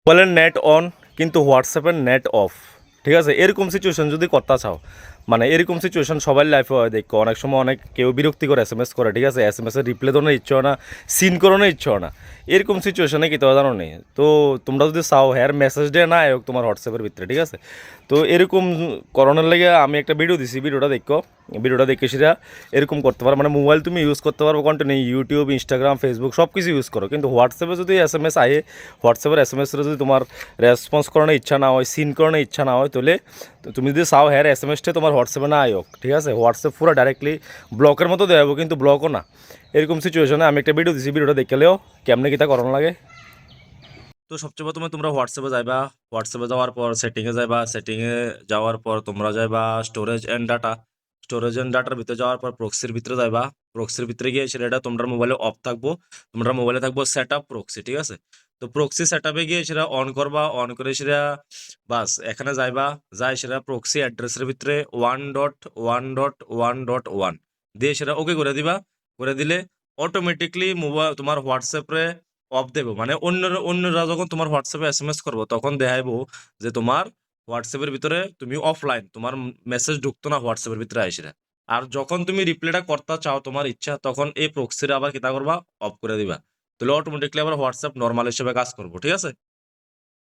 মোবাইলের net on কিন্তু হোয়াটসঅ্যাপের নেট অফ, ঠিক আছে? এরকম সিচুয়েশন যদি করতে চাও, মানে এরকম সিচুয়েশন সবার লাইফে হয় দেখো, অনেক সময় অনেক কেউ বিরক্তিকর এস এম এস করে, ঠিক আছে? এস এম এসের রিপ্লাই দেওয়ার ইচ্ছা হয় না, সিন করানোর ইচ্ছা হয় না। এরকম সিচুয়েশনে কি তো জানো নেই, তো তোমরা যদি চাও হ্যার মেসেজ ডে না হোক তোমার হোয়াটসঅ্যাপের ভিতরে, ঠিক আছে? তো এরকম করোনার লেগে আমি একটা ভিডিও দিছি, ভিডিওটা দেখে সেটা এরকম করতে পারো। মানে মোবাইল তুমি ইউজ করতে পারবো কন্টিনিউ, ইউটিউব, ইনস্টাগ্রাম, ফেসবুক সব কিছু ইউজ করো, কিন্তু হোয়াটসঅ্যাপে যদি এস এম এস আয়ে, হোয়াটসঅ্যাপের এস এম এসের যদি তোমার রেসপন্স করানোর ইচ্ছা না হয়, সিন করানোর ইচ্ছা না হয়, তাহলে তুমি যদি চাও হ্যাঁ এস এম এসটা তোমার হোয়াটসঅ্যাপে না আয়োক, ঠিক আছে? হোয়াটসঅ্যাপ পুরো ডাইরেক্টলি ব্লকের মতো দেওয়া যাবো, কিন্তু ব্লকও না। এরকম সিচুয়েশনে আমি একটা ভিডিও দিছি, ভিডিওটা দেখলেও কেমনে কিতা করানো লাগে। তো সবচেয়ে প্রথমে তোমরা হোয়াটসঅ্যাপে যাইবা, হোয়াটসঅ্যাপে যাওয়ার পর সেটিংয়ে যাইবা, সেটিংয়ে যাওয়ার পর তোমরা যাইবা storage and data, storage and ডাটার ভিতরে যাওয়ার পর প্রক্সির ভিতরে যাইবা, প্রক্সির ভিতরে গিয়ে সেটা তোমার মোবাইলে অফ থাকবো, তোমরা মোবাইলে থাকবো সেট আপ প্রক্সি, ঠিক আছে? তো প্রক্সি সেট আপে গিয়ে সেটা অন করবা, অন করে সেটা বাস এখানে যাইবা, যাই সেটা প্রক্সি অ্যাড্রেসের ভিতরে 1.1.1.1 দিয়ে সেটা ওকে করে দিবা, করে দিলে অটোমেটিকলি মোবাইল তোমার হোয়াটসঅ্যাপে অফ দেবো, মানে অন্যরা যখন তোমার হোয়াটসঅ্যাপে এস এম এস করবো তখন দেখাইবো যে তোমার হোয়াটসঅ্যাপের ভিতরে তুমি অফলাইন, তোমার মেসেজ ঢুকতো না হোয়াটসঅ্যাপের ভিতরে আইসিরা। আর যখন তুমি রিপ্লাইটা করতে চাও তোমার ইচ্ছা, তখন এই প্রক্সিটা আবার কিতা করবা, অফ করে দিবা। তাহলে অটোমেটিকলি আবার হোয়াটসঅ্যাপ নর্মাল হিসেবে কাজ করবো, ঠিক আছে?